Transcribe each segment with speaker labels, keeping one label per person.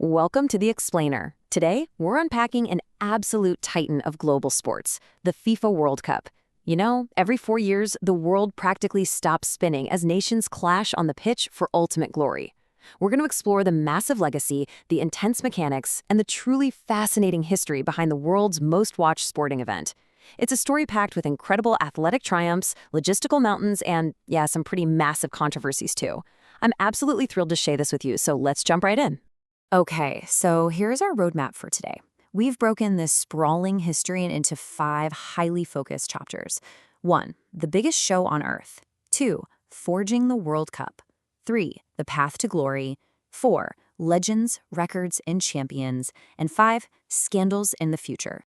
Speaker 1: Welcome to The Explainer. Today, we're unpacking an absolute titan of global sports, the FIFA World Cup. You know, every 4 years, the world practically stops spinning as nations clash on the pitch for ultimate glory. We're going to explore the massive legacy, the intense mechanics, and the truly fascinating history behind the world's most watched sporting event. It's a story packed with incredible athletic triumphs, logistical mountains, and, yeah, some pretty massive controversies too. I'm absolutely thrilled to share this with you, so let's jump right in. Okay, so here's our roadmap for today. We've broken this sprawling history into 5 highly focused chapters. 1. The biggest show on Earth. 2. Forging the World Cup. 3. The path to glory. 4. Legends, records, and champions. And 5. Scandals in the future.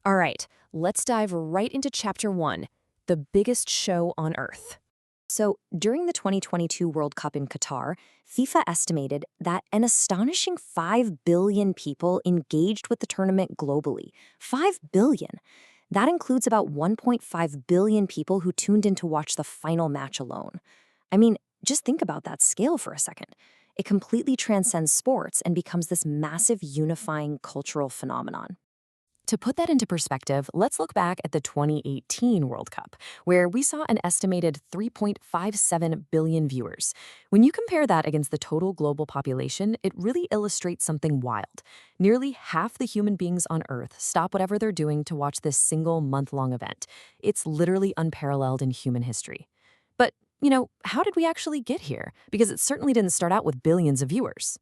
Speaker 1: All right, let's dive right into Chapter 1, the biggest show on Earth. So, during the 2022 World Cup in Qatar, FIFA estimated that an astonishing 5 billion people engaged with the tournament globally. 5 billion! That includes about 1.5 billion people who tuned in to watch the final match alone. I mean, just think about that scale for a second. It completely transcends sports and becomes this massive unifying cultural phenomenon. To put that into perspective, let's look back at the 2018 World Cup, where we saw an estimated 3.57 billion viewers. When you compare that against the total global population, it really illustrates something wild. Nearly half the human beings on Earth stop whatever they're doing to watch this single month-long event. It's literally unparalleled in human history. But, how did we actually get here? Because it certainly didn't start out with billions of viewers.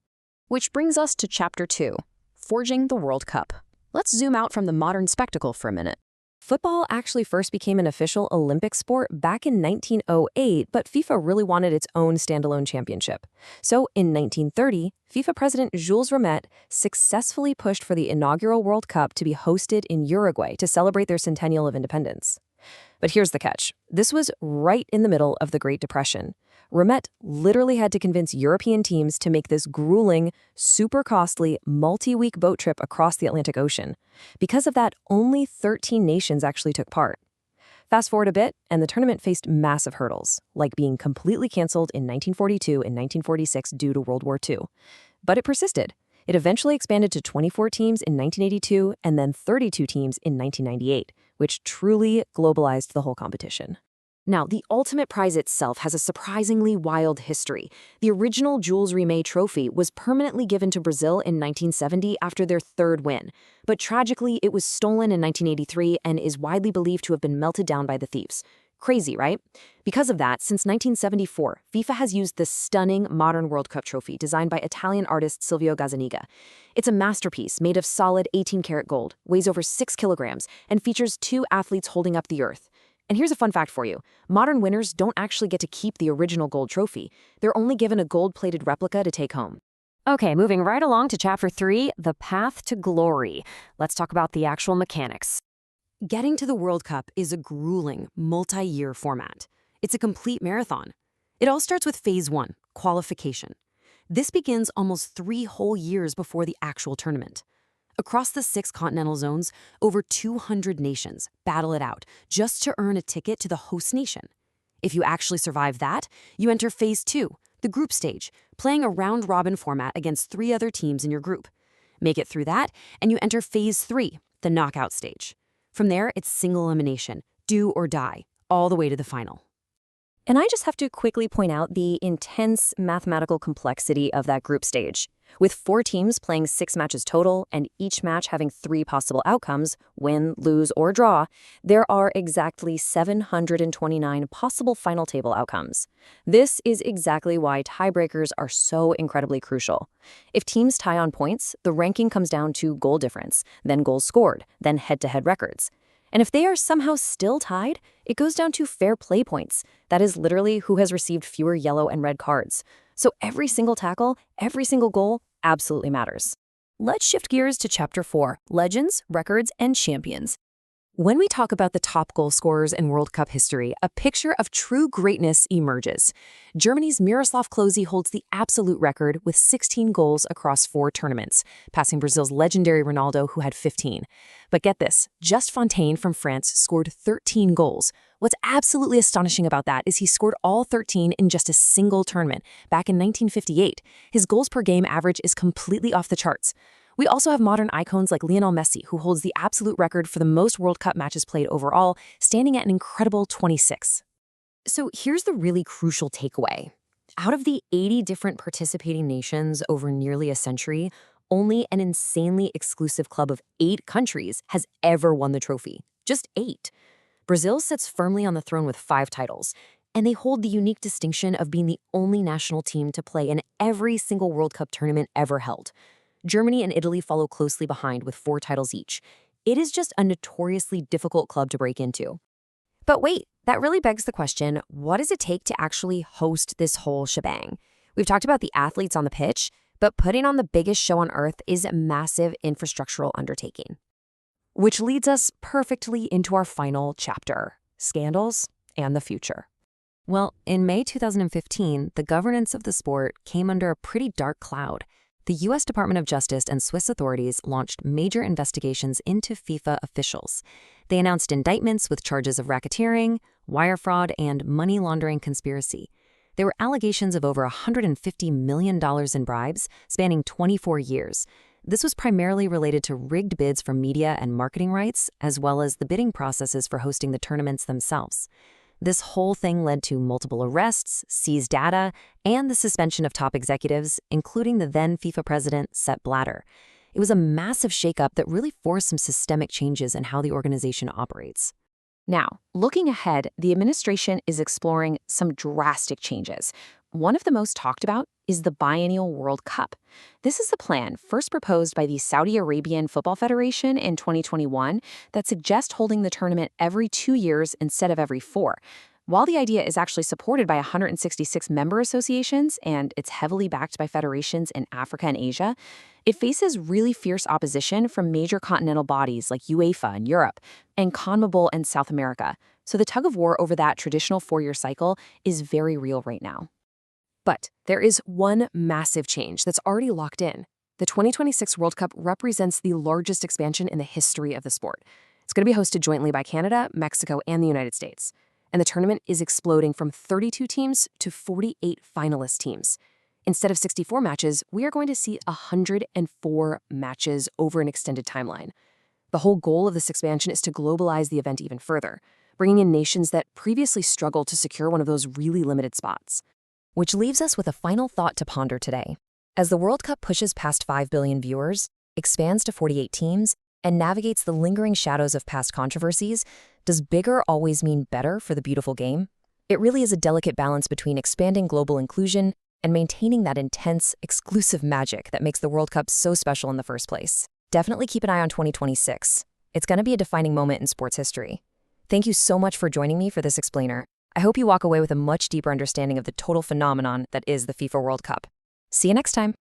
Speaker 1: Which brings us to Chapter 2, Forging the World Cup. Let's zoom out from the modern spectacle for a minute. Football actually first became an official Olympic sport back in 1908, but FIFA really wanted its own standalone championship. So in 1930, FIFA President Jules Rimet successfully pushed for the inaugural World Cup to be hosted in Uruguay to celebrate their centennial of independence. But here's the catch. This was right in the middle of the Great Depression. Rimet literally had to convince European teams to make this grueling, super costly, multi-week boat trip across the Atlantic Ocean. Because of that, only 13 nations actually took part. Fast forward a bit, and the tournament faced massive hurdles, like being completely canceled in 1942 and 1946 due to World War II. But it persisted. It eventually expanded to 24 teams in 1982 and then 32 teams in 1998, which truly globalized the whole competition. Now, the ultimate prize itself has a surprisingly wild history. The original Jules Rimet trophy was permanently given to Brazil in 1970 after their 3rd win. But tragically, it was stolen in 1983 and is widely believed to have been melted down by the thieves. Crazy, right? Because of that, since 1974, FIFA has used this stunning modern World Cup trophy designed by Italian artist Silvio Gazzaniga. It's a masterpiece made of solid 18-karat gold, weighs over 6 kilograms, and features 2 athletes holding up the earth. And here's a fun fact for you. Modern winners don't actually get to keep the original gold trophy. They're only given a gold-plated replica to take home. Okay, moving right along to Chapter 3, the path to glory. Let's talk about the actual mechanics. Getting to the World Cup is a grueling, multi-year format. It's a complete marathon. It all starts with Phase 1, qualification. This begins almost 3 whole years before the actual tournament. Across the 6 continental zones, over 200 nations battle it out just to earn a ticket to the host nation. If you actually survive that, you enter Phase 2, the group stage, playing a round-robin format against 3 other teams in your group. Make it through that, and you enter Phase 3, the knockout stage. From there, it's single elimination, do or die, all the way to the final. And I just have to quickly point out the intense mathematical complexity of that group stage. With 4 teams playing 6 matches total and each match having 3 possible outcomes, win, lose, or draw, there are exactly 729 possible final table outcomes. This is exactly why tiebreakers are so incredibly crucial. If teams tie on points, the ranking comes down to goal difference, then goals scored, then head-to-head records. And if they are somehow still tied, it goes down to fair play points. That is literally who has received fewer yellow and red cards. So every single tackle, every single goal absolutely matters. Let's shift gears to Chapter 4, Legends, Records, and Champions. When we talk about the top goal scorers in World Cup history, a picture of true greatness emerges. Germany's Miroslav Klose holds the absolute record with 16 goals across 4 tournaments, passing Brazil's legendary Ronaldo, who had 15. But get this, Just Fontaine from France scored 13 goals, What's absolutely astonishing about that is he scored all 13 in just a single tournament back in 1958. His goals per game average is completely off the charts. We also have modern icons like Lionel Messi, who holds the absolute record for the most World Cup matches played overall, standing at an incredible 26. So here's the really crucial takeaway. Out of the 80 different participating nations over nearly a century, only an insanely exclusive club of 8 countries has ever won the trophy. Just 8. Brazil sits firmly on the throne with 5 titles, and they hold the unique distinction of being the only national team to play in every single World Cup tournament ever held. Germany and Italy follow closely behind with 4 titles each. It is just a notoriously difficult club to break into. But wait, that really begs the question, what does it take to actually host this whole shebang? We've talked about the athletes on the pitch, but putting on the biggest show on earth is a massive infrastructural undertaking. Which leads us perfectly into our final chapter, scandals and the future. Well, in May 2015, the governance of the sport came under a pretty dark cloud. The U.S. Department of Justice and Swiss authorities launched major investigations into FIFA officials. They announced indictments with charges of racketeering, wire fraud, and money laundering conspiracy. There were allegations of over $150 million in bribes, spanning 24 years. This was primarily related to rigged bids for media and marketing rights, as well as the bidding processes for hosting the tournaments themselves. This whole thing led to multiple arrests, seized data, and the suspension of top executives, including the then FIFA president, Sepp Blatter. It was a massive shakeup that really forced some systemic changes in how the organization operates. Now, looking ahead, the administration is exploring some drastic changes. One of the most talked about is the biennial World Cup. This is the plan first proposed by the Saudi Arabian Football Federation in 2021 that suggests holding the tournament every 2 years instead of every 4. While the idea is actually supported by 166 member associations and it's heavily backed by federations in Africa and Asia, it faces really fierce opposition from major continental bodies like UEFA in Europe and CONMEBOL in South America. So the tug of war over that traditional 4-year cycle is very real right now. But there is one massive change that's already locked in. The 2026 World Cup represents the largest expansion in the history of the sport. It's going to be hosted jointly by Canada, Mexico, and the United States. And the tournament is exploding from 32 teams to 48 finalist teams. Instead of 64 matches, we are going to see 104 matches over an extended timeline. The whole goal of this expansion is to globalize the event even further, bringing in nations that previously struggled to secure one of those really limited spots. Which leaves us with a final thought to ponder today. As the World Cup pushes past 5 billion viewers, expands to 48 teams, and navigates the lingering shadows of past controversies, does bigger always mean better for the beautiful game? It really is a delicate balance between expanding global inclusion and maintaining that intense, exclusive magic that makes the World Cup so special in the first place. Definitely keep an eye on 2026. It's going to be a defining moment in sports history. Thank you so much for joining me for this explainer. I hope you walk away with a much deeper understanding of the total phenomenon that is the FIFA World Cup. See you next time.